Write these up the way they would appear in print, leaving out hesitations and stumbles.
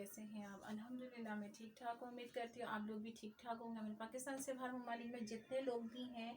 कैसे हैं आप? अल्हम्दुलिल्लाह मैं ठीक ठाक हूँ। उम्मीद करती हूँ आप लोग भी ठीक ठाक होंगे। हमारे पाकिस्तान से बाहर ममालिक में जितने लोग भी हैं,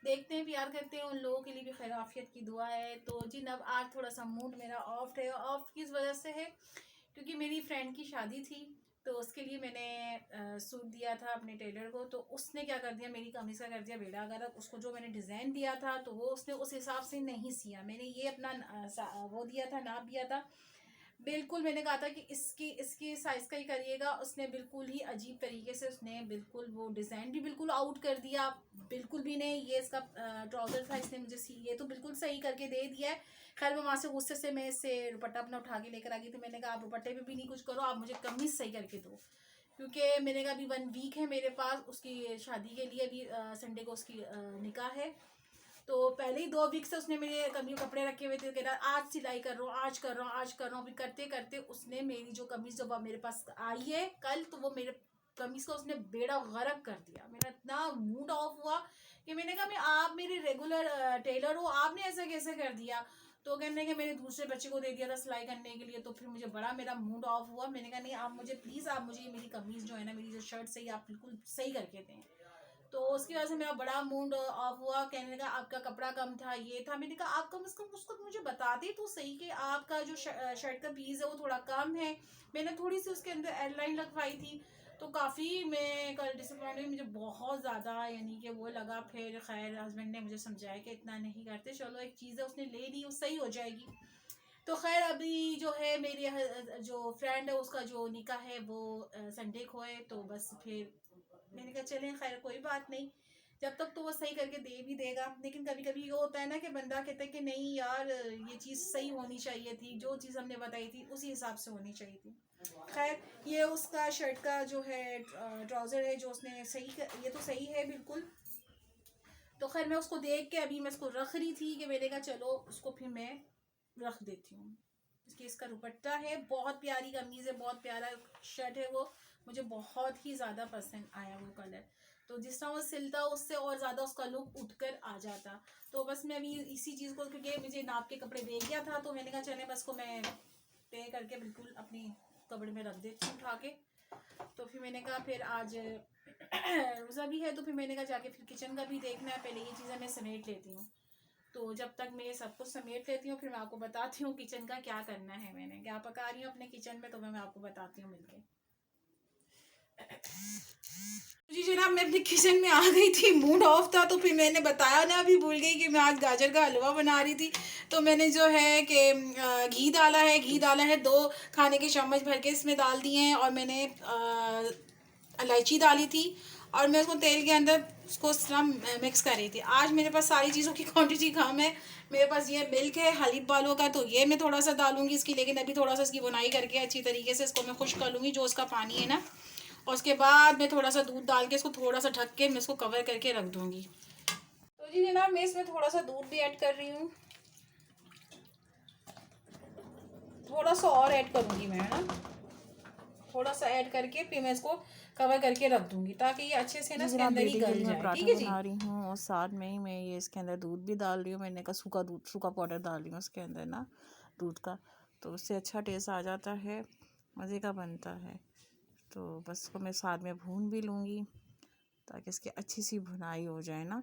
देखते हैं, प्यार करते हैं, उन लोगों के लिए भी खैर आफियत की दुआ है। तो जी अब आज थोड़ा सा मूड मेरा ऑफ है। ऑफ किस वजह से है? क्योंकि मेरी फ्रेंड की शादी थी, तो उसके लिए मैंने सूट दिया था अपने टेलर को। तो उसने क्या कर दिया, मेरी कमीज़ का कर दिया बेड़ा गर्क। उसको जो मैंने डिज़ाइन दिया था तो वो उसने उस हिसाब से नहीं सिया। मैंने ये अपना वो दिया था, नाप दिया था। बिल्कुल मैंने कहा था कि इसकी इसकी साइज़ का ही करिएगा। उसने बिल्कुल ही अजीब तरीके से उसने बिल्कुल वो डिज़ाइन भी बिल्कुल आउट कर दिया। बिल्कुल भी नहीं, ये इसका ट्राउज़र था, इसने मुझे ये तो बिल्कुल सही करके दे दिया है। खैर मैं वहाँ से गुस्से से मैं इससे दुपट्टा अपना उठा के लेकर आ गई थी। मैंने कहा आप दुपट्टे पे भी नहीं कुछ करो, आप मुझे कमीज़ सही करके दो। क्योंकि मैंने कहा अभी 1 वीक है मेरे पास उसकी शादी के लिए। अभी संडे को उसकी निकाह है। तो पहले ही 2 वीक से उसने मेरे कमीज कपड़े रखे हुए थे। कह रहा आज सिलाई कर रहा हूँ, आज कर रहा हूँ, आज कर रहा हूँ। अभी करते करते उसने मेरी जो कमीज़ जब मेरे पास आई है कल, तो वो मेरे कमीज़ का उसने बेड़ा गर्क कर दिया। मेरा इतना मूड ऑफ हुआ कि मैंने कहा मैं आप मेरे रेगुलर टेलर हो, आपने ऐसा कैसे कर दिया? तो कहने के मैंने दूसरे बच्चे को दे दिया था सिलाई करने के लिए। तो फिर मुझे बड़ा मेरा मूड ऑफ हुआ। मैंने कहा नहीं, आप मुझे प्लीज़, आप मुझे मेरी कमीज़ जो है ना, मेरी जो शर्ट सही, आप बिल्कुल सही करके दें। तो उसकी वजह से मेरा बड़ा मूड ऑफ हुआ। कहने लगा आपका कपड़ा कम था, ये था। मैंने कहा आप कम से कम उसको मुझे बताते तो सही कि आपका जो शर्ट का पीस है वो थोड़ा कम है। मैंने थोड़ी सी उसके अंदर एयरलाइन लगवाई थी। तो काफ़ी मैं कल डिसअपॉइंट हुई, मुझे बहुत ज़्यादा, यानी कि वो लगा। फिर खैर हस्बैंड ने मुझे समझाया कि इतना नहीं करते, चलो एक चीज़ है उसने ले ली, वो सही हो जाएगी। तो खैर अभी जो है मेरी जो फ्रेंड है उसका जो निकाह है वो संडे को है। तो बस फिर मैंने कहा चलें, खैर कोई बात नहीं, जब तक तो वो सही करके दे भी देगा। लेकिन कभी कभी ये होता है ना कि बंदा कहता है कि नहीं यार, ये चीज़ सही होनी चाहिए थी, जो चीज़ हमने बताई थी उसी हिसाब से होनी चाहिए थी। खैर ये उसका शर्ट का जो है ट्राउज़र है जो उसने ये तो सही है बिल्कुल। तो खैर मैं उसको देख के अभी मैं उसको रख रही थी कि मैंने कहा चलो उसको फिर मैं रख देती हूँ। इसका दुपट्टा है, बहुत प्यारी कमीज़ है, बहुत प्यारा शर्ट है वो। मुझे बहुत ही ज़्यादा पसंद आया वो कलर। तो जिस तरह वो सिलता उससे और ज़्यादा उसका लुक उठकर आ जाता। तो बस मैं अभी इसी चीज़ को, क्योंकि मुझे नाप के कपड़े दे गया था, तो मैंने कहा चले बस को मैं पे करके बिल्कुल अपनी कपड़े में रख देती हूँ उठा के। तो फिर मैंने कहा फिर आज रोज़ा भी है, तो फिर मैंने कहा जाके फिर किचन का भी देखना है, पहले ये चीज़ें मैं समेट लेती हूँ। तो जब तक मैं ये सब कुछ समेट लेती हूँ फिर मैं आपको बताती हूँ किचन का क्या करना है, मैंने क्या पका रही हूँ अपने किचन में, तो मैं आपको बताती हूँ मिलके। जी जनाब, मैं अपने किचन में आ गई थी, मूड ऑफ था। तो फिर मैंने बताया ना, अभी भूल गई कि मैं आज गाजर का हलवा बना रही थी। तो मैंने जो है कि घी डाला है 2 खाने के चम्मच भर के इसमें डाल दिए हैं। और मैंने इलायची डाली थी और मैं उसको तेल के अंदर उसको इस तरह मिक्स कर रही थी। आज मेरे पास सारी चीज़ों की क्वांटिटी कम है। मेरे पास ये मिल्क है हलीब वालों का, तो ये मैं थोड़ा सा डालूंगी इसकी। लेकिन अभी थोड़ा सा इसकी बुनाई करके अच्छी तरीके से इसको मैं खुश कर लूँगी, जो उसका पानी है ना। और उसके बाद मैं थोड़ा सा दूध डाल के इसको थोड़ा सा ढक के मैं इसको कवर करके रख दूँगी। तो जी जनाब, मैं इसमें थोड़ा सा दूध भी ऐड कर रही हूँ, थोड़ा सा और ऐड करूँगी मैं, है ना। थोड़ा सा ऐड करके फिर मैं इसको कवर करके रख दूंगी ताकि ये अच्छे से ना जी इसके जनाब, अंदर ही बेटी के गल लिए मैं जाए। ठीक पराठा है जी। बना रही हूँ और साथ में ही मैं ये इसके अंदर दूध भी डाल रही हूँ। मैंने कहा सूखा दूध, सूखा पाउडर डाल रही हूँ उसके अंदर ना, दूध का। तो उससे अच्छा टेस्ट आ जाता है, मज़े का बनता है। तो बस इसको मैं साथ में भून भी लूँगी ताकि इसकी अच्छी सी भुनाई हो जाए ना,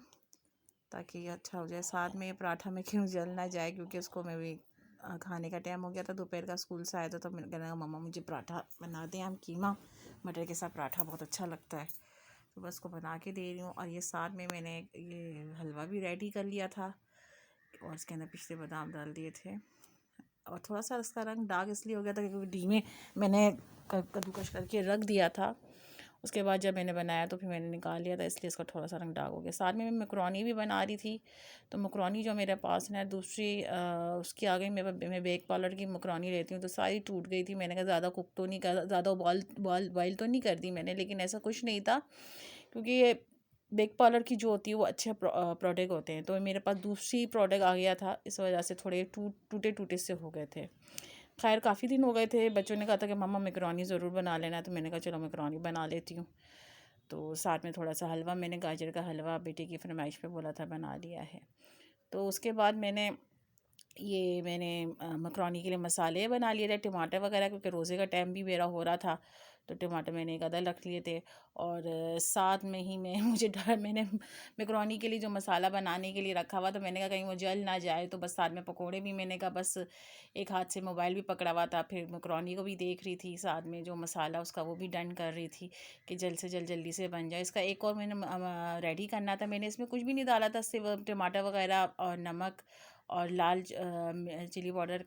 ताकि ये अच्छा हो जाए। साथ में ये पराठा में क्यों जल ना जाए, क्योंकि उसको मैं भी खाने का टाइम हो गया था, दोपहर का स्कूल से आया था। तो मैंने कहने लगा मम्मा मुझे पराठा बना दें, हम कीमा मटर के साथ पराठा बहुत अच्छा लगता है। तो बस को बना के दे रही हूँ। और ये साथ में मैंने ये हलवा भी रेडी कर लिया था और इसके अंदर पिछले बादाम डाल दिए थे। और थोड़ा सा इसका रंग डार्क इसलिए हो गया था क्योंकि घी में मैंने कद्दूकश करके रख दिया था। उसके बाद जब मैंने बनाया तो फिर मैंने निकाल लिया था, इसलिए इसका थोड़ा सा रंग डार्क हो गया। साथ में मैं मैक्रोनी भी बना रही थी। तो मैक्रोनी जो मेरे पास है दूसरी उसकी आ गई। मैं बेक पार्लर की मैक्रोनी लेती हूँ, तो सारी टूट गई थी। मैंने कहा ज़्यादा कुक तो नहीं कर, ज़्यादा बॉयल तो नहीं कर दी मैंने, लेकिन ऐसा कुछ नहीं था क्योंकि ये बेक पार्लर की जो होती है वो अच्छे प्रोडक्ट होते हैं। तो मेरे पास दूसरी प्रोडक्ट आ गया था, इस वजह से थोड़े टूटे टूटे से हो गए थे। खैर काफ़ी दिन हो गए थे, बच्चों ने कहा था कि मम्मा मैक्रोनी ज़रूर बना लेना, तो मैंने कहा चलो मैक्रोनी बना लेती हूँ। तो साथ में थोड़ा सा हलवा, मैंने गाजर का हलवा बेटे की फरमाइश पे बोला था, बना लिया है। तो उसके बाद मैंने ये मैंने मकरोनी के लिए मसाले बना लिए थे, टमाटर वगैरह, क्योंकि रोज़े का टाइम भी मेरा हो रहा था, तो टमाटर मैंने एक आधा रख लिए थे। और साथ में ही मैं मुझे डर मैंने मकरोनी के लिए जो मसाला बनाने के लिए रखा हुआ, तो मैंने कहा कहीं वो जल ना जाए, तो बस साथ में पकोड़े भी, मैंने कहा बस एक हाथ से मोबाइल भी पकड़ा हुआ था, फिर मकरोनी को भी देख रही थी, साथ में जो मसाला उसका वो भी डन कर रही थी कि जल्द से जल्दी से बन जाए। इसका एक और मैंने रेडी करना था, मैंने इसमें कुछ भी नहीं डाला था, सिर्फ टमाटर वगैरह और नमक और लाल चिली पाउडर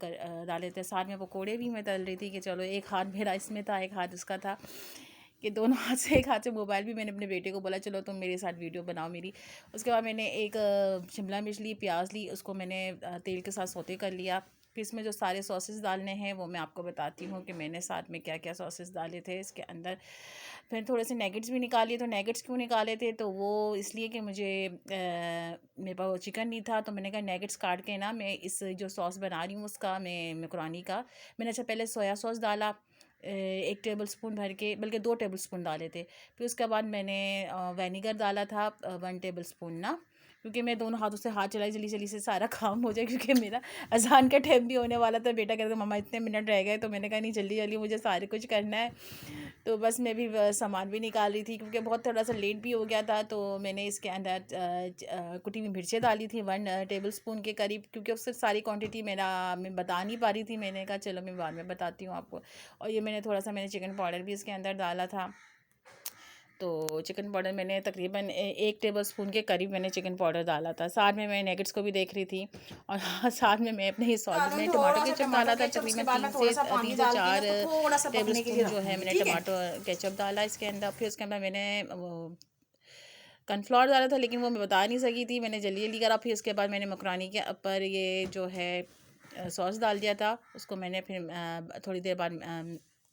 डाले थे। साथ में पकोड़े भी मैं तल रही थी कि चलो एक हाथ मेरा इसमें था, एक हाथ उसका था, कि दोनों हाथ से, एक हाथ से मोबाइल भी, मैंने अपने बेटे को बोला चलो तुम मेरे साथ वीडियो बनाओ मेरी। उसके बाद मैंने एक शिमला मिर्च ली, प्याज ली, उसको मैंने तेल के साथ सौते कर लिया। फिर इसमें जो सारे सॉसेस डालने हैं वो मैं आपको बताती हूँ कि मैंने साथ में क्या क्या सॉसेस डाले थे इसके अंदर। फिर थोड़े से नेगेट्स भी निकालिए। तो नेगेट्स क्यों निकाले थे, तो वो इसलिए कि मुझे मेरे पास वो चिकन नहीं था, तो मैंने कहा नेगेट्स काट के ना मैं इस जो सॉस बना रही हूँ उसका, मैं मकरोनी का, मैंने अच्छा पहले सोया सॉस डाला 1 टेबल स्पून भर के, बल्कि 2 टेबल स्पून डाले थे। फिर उसके बाद मैंने विनेगर डाला था 1 टेबल स्पून ना, क्योंकि मैं दोनों हाथों से हाथ चलाई जल्दी जल्दी से सारा काम हो जाए, क्योंकि मेरा अज़ान का टाइम भी होने वाला था। बेटा कहता मम्मा इतने मिनट रह गए, तो मैंने कहा नहीं जल्दी जल्दी मुझे सारे कुछ करना है। तो बस मैं भी सामान भी निकाल रही थी, क्योंकि बहुत थोड़ा सा लेट भी हो गया था। तो मैंने इसके अंदर कुटी हुई मिर्चें डाली थी 1 टेबल स्पून के करीब, क्योंकि उससे सारी क्वांटिटी मेरा मैं बता नहीं पा रही थी। मैंने कहा चलो मैं बाद में बताती हूँ आपको। और ये मैंने थोड़ा सा मैंने चिकन पाउडर भी इसके अंदर डाला था। तो चिकन पाउडर मैंने तकरीबन 1 टेबल स्पून के करीब मैंने चिकन पाउडर डाला था। साथ में मैं नेगेट्स को भी देख रही थी, और हाँ, साथ में मैं अपने ये सॉस, डालूँ मैंने टमाटो थोड़ा सा केचप टमाटर डाला था, केचप, उसके तकरीबन बाद मैं थोड़ा सा पानी 3 से डाल के ना 4 इसको थोड़ा सा टेबल पकने के लिए स्पून जो है रखूँगी, मैंने ठीक है? टमाटो केचप डाला इसके अंदर। फिर उसके अंदर मैंने वो कॉर्नफ्लोर डाला था, लेकिन वो मैं बता नहीं सकी थी, मैंने जल्दी जल्दी करा। फिर उसके बाद मैंने मकरोनी के ऊपर ये जो है सॉस डाल दिया था। उसको मैंने फिर थोड़ी देर बाद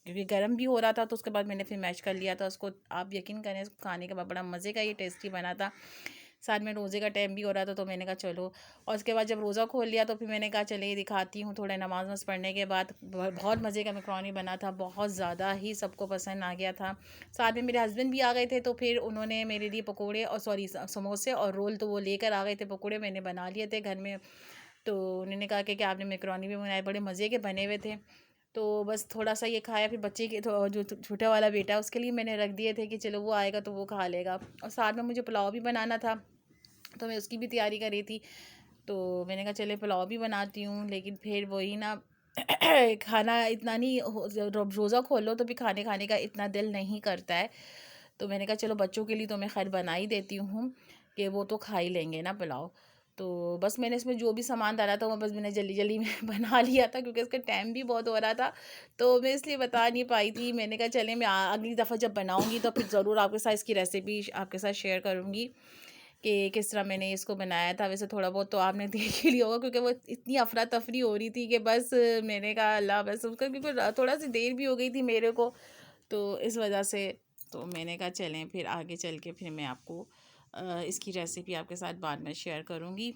क्योंकि गर्म भी हो रहा था, तो उसके बाद मैंने फिर मैश कर लिया था उसको। आप यकीन करें इसको खाने के बाद बड़ा मज़े का ये टेस्टी बना था। साथ में रोज़े का टाइम भी हो रहा था, तो मैंने कहा चलो। और उसके बाद जब रोज़ा खोल लिया, तो फिर मैंने कहा चले ये दिखाती हूँ। थोड़ा नमाज वमाज पढ़ने के बाद बहुत मज़े का मकरोनी बना था, बहुत ज़्यादा ही सबको पसंद आ गया था। साथ में मेरे हस्बैंड भी आ गए थे, तो फिर उन्होंने मेरे लिए पकोड़े और सॉरी समोसे और रोल तो वो लेकर आ गए थे। पकोड़े मैंने बना लिए थे घर में, तो उन्होंने कहा कि आपने मकरोनी भी बनाए, बड़े मज़े के बने हुए थे। तो बस थोड़ा सा ये खाया। फिर बच्चे के तो जो छोटा वाला बेटा उसके लिए मैंने रख दिए थे कि चलो वो आएगा तो वो खा लेगा। और साथ में मुझे पुलाव भी बनाना था, तो मैं उसकी भी तैयारी कर रही थी। तो मैंने कहा चले पुलाव भी बनाती हूँ, लेकिन फिर वही ना खाना इतना नहीं रोज़ा खोलो तो भी खाने खाने का इतना दिल नहीं करता है। तो मैंने कहा चलो बच्चों के लिए तो मैं खैर बना ही देती हूँ कि वो तो खा ही लेंगे ना पुलाव। तो बस मैंने इसमें जो भी सामान डाला था वो बस मैंने जल्दी जल्दी में बना लिया था, क्योंकि इसका टाइम भी बहुत हो रहा था, तो मैं इसलिए बता नहीं पाई थी। मैंने कहा चले मैं अगली दफ़ा जब बनाऊँगी तो फिर ज़रूर आपके साथ इसकी रेसिपी आपके साथ शेयर करूँगी कि किस तरह मैंने इसको बनाया था। वैसे थोड़ा बहुत तो आपने देख ही लिया होगा, क्योंकि वो इतनी अफरा तफरी हो रही थी कि बस मैंने कहा अल्लाह बस उसका, क्योंकि थोड़ा सी देर भी हो गई थी मेरे को, तो इस वजह से तो मैंने कहा चलें फिर आगे चल के फिर मैं आपको इसकी रेसिपी आपके साथ बाद में शेयर करूँगी।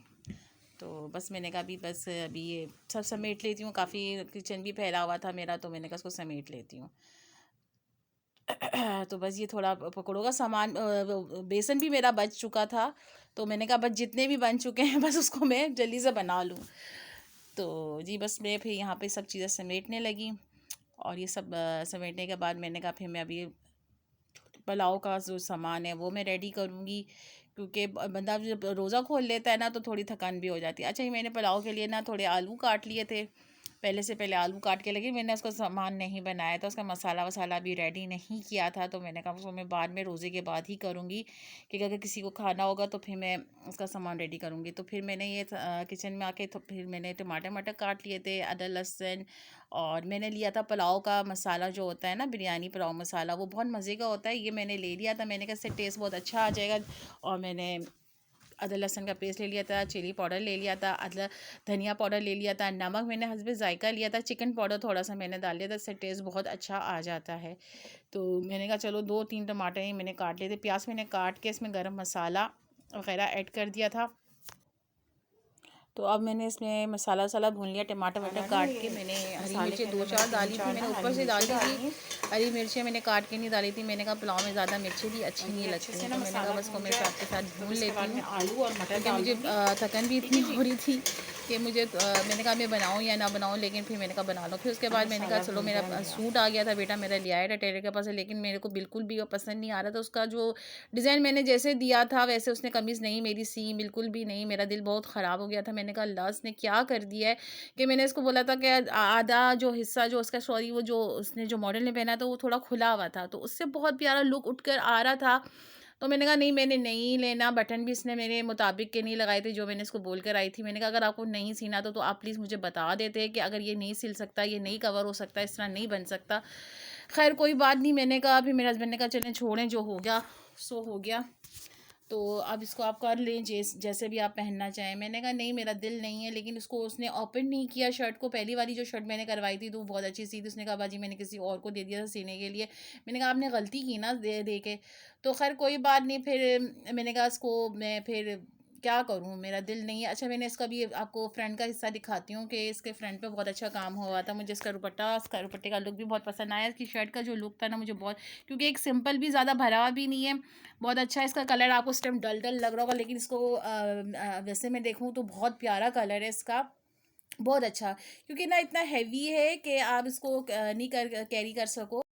तो बस मैंने कहा बस अभी ये सब समेट लेती हूँ, काफ़ी किचन भी फैला हुआ था मेरा, तो मैंने कहा उसको समेट लेती हूँ। तो बस ये थोड़ा पकौड़ों का सामान बेसन भी मेरा बच चुका था, तो मैंने कहा बस जितने भी बन चुके हैं बस उसको मैं जल्दी से बना लूँ। तो जी बस मैं फिर यहाँ पे सब चीज़ें समेटने लगी, और ये सब समेटने के बाद मैंने कहा फिर मैं अभी पुलाव का जो सामान है वो मैं रेडी करूँगी, क्योंकि बंदा जब रोज़ा खोल लेता है ना तो थोड़ी थकान भी हो जाती है। अच्छा ये मैंने पुलाव के लिए ना थोड़े आलू काट लिए थे, पहले आलू काट के लगे, मैंने उसका सामान नहीं बनाया था, उसका मसाला वसाला भी रेडी नहीं किया था, तो मैंने कहा उसको मैं बाद में रोज़े के बाद ही करूँगी, क्योंकि अगर किसी को खाना होगा तो फिर मैं उसका सामान रेडी करूँगी। तो फिर मैंने ये किचन में आके तो फिर मैंने टमाटर मटर काट लिए थे, अदरक लहसुन, और मैंने लिया था पुलाव का मसाला जो होता है ना, बिरयानी पुलाव मसाला, वो बहुत मज़े का होता है, ये मैंने ले लिया था। मैंने कहा इससे टेस्ट बहुत अच्छा आ जाएगा। और मैंने अदरक लहसुन का पेस्ट ले लिया था, चिली पाउडर ले लिया था, अदरक धनिया पाउडर ले लिया था, नमक मैंने हस्बे जायका लिया था, चिकन पाउडर थोड़ा सा मैंने डाल लिया था, इससे टेस्ट बहुत अच्छा आ जाता है। तो मैंने कहा चलो 2-3 टमाटर ही मैंने काट लिए थे, प्याज मैंने काट के इसमें गरम मसाला वगैरह ऐड कर दिया था। तो अब मैंने इसमें मसाला वसाला भून लिया, टमाटर वमाटर काट के मैंने हरी मिर्चें 2-4 डाली थी, मैंने ऊपर से डाली थी हरी मिर्चें, मैंने काट के नहीं डाली थी। मैंने कहा पुलाव में ज़्यादा मिर्चें भी अच्छी नहीं लगती हैं, तो मैंने कहा बस को मैं साथ के साथ भून लेती हूँ। आलू और मटर क्योंकि मुझे थकन भी इतनी हो रही थी कि मुझे मैंने कहा मैं बनाऊँ या ना बनाऊँ, लेकिन फिर मैंने कहा बना लो। फिर उसके बाद मैंने कहा चलो, मेरा सूट आ गया था, बेटा मेरा ले आया था टेलर के पास, लेकिन मेरे को बिल्कुल भी वो पसंद नहीं आ रहा था। उसका जो डिज़ाइन मैंने जैसे दिया था वैसे उसने कमीज़ नहीं मेरी सी, बिल्कुल भी नहीं। मेरा दिल बहुत ख़राब हो गया था। मैंने कहा अल्लाह उसने क्या कर दिया है कि मैंने इसको बोला था कि आधा जो हिस्सा जो उसका, सॉरी, वो जो उसने जो मॉडल ने पहना था वो थोड़ा खुला हुआ था, तो उससे बहुत प्यारा लुक उठकर आ रहा था। तो मैंने कहा नहीं, मैंने नहीं लेना। बटन भी इसने मेरे मुताबिक के नहीं लगाए थे जो मैंने इसको बोल कर आई थी। मैंने कहा अगर आपको नहीं सीना तो आप प्लीज़ मुझे बता देते कि अगर ये नहीं सिल सकता, ये नहीं कवर हो सकता, इस तरह नहीं बन सकता। खैर कोई बात नहीं, मैंने कहा, फिर मेरे हस्बैंड ने कहा चलें छोड़ें, जो हो गया सो हो गया, तो अब इसको आप कर लें जैसे भी आप पहनना चाहें। मैंने कहा नहीं, मेरा दिल नहीं है। लेकिन उसको उसने ओपन नहीं किया शर्ट को। पहली वाली जो शर्ट मैंने करवाई थी तो वो बहुत अच्छी सी थी। उसने कहा बाजी मैंने किसी और को दे दिया था सीने के लिए। मैंने कहा आपने गलती की ना दे के। तो खैर कोई बात नहीं, फिर मैंने कहा इसको मैं फिर क्या करूँ, मेरा दिल नहीं है। अच्छा, मैंने इसका भी आपको फ्रंट का हिस्सा दिखाती हूँ कि इसके फ्रंट पे बहुत अच्छा काम हुआ था। मुझे इसका दुपट्टे का लुक भी बहुत पसंद आया। इसकी शर्ट का जो लुक था ना मुझे बहुत, क्योंकि एक सिंपल भी, ज़्यादा भरा हुआ भी नहीं है, बहुत अच्छा है। इसका कलर आपको उस टाइम डल डल लग रहा होगा, लेकिन इसको वैसे मैं देखूँ तो बहुत प्यारा कलर है इसका, बहुत अच्छा। क्योंकि ना इतना हैवी है कि आप इसको नहीं कैरी कर सको।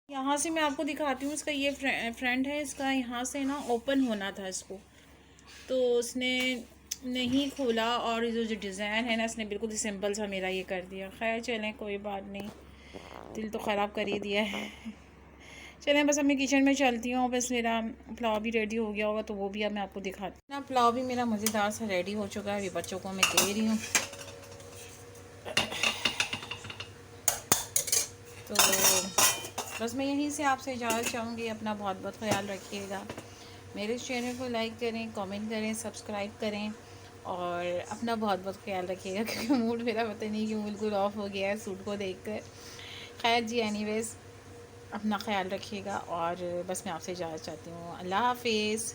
यहाँ से मैं आपको दिखाती हूँ, इसका ये फ्रंट है, इसका यहाँ से ना ओपन होना था इसको, तो उसने नहीं खोला, और जो डिज़ाइन है ना इसने बिल्कुल ही सिंपल सा मेरा ये कर दिया। खैर चलें कोई बात नहीं, दिल तो ख़राब कर ही दिया है। चलें बस अब मैं किचन में चलती हूँ। बस मेरा पुलाव भी रेडी हो गया होगा तो वो भी अब मैं आपको दिखाती हूँ ना। पुलाव भी मेरा मज़ेदार सा रेडी हो चुका है। अभी बच्चों को मैं दे रही हूँ। तो बस मैं यहीं से आपसे इजाज़त चाहूँगी। अपना बहुत बहुत ख्याल रखिएगा। मेरे इस चैनल को लाइक करें, कमेंट करें, सब्सक्राइब करें, और अपना बहुत बहुत ख्याल रखिएगा, क्योंकि मूड मेरा पता नहीं क्यों बिल्कुल ऑफ हो गया है सूट को देखकर। खैर जी, एनीवेज़ अपना ख्याल रखिएगा, और बस मैं आपसे इजाज़त चाहती हूँ। अल्लाह हाफिज़।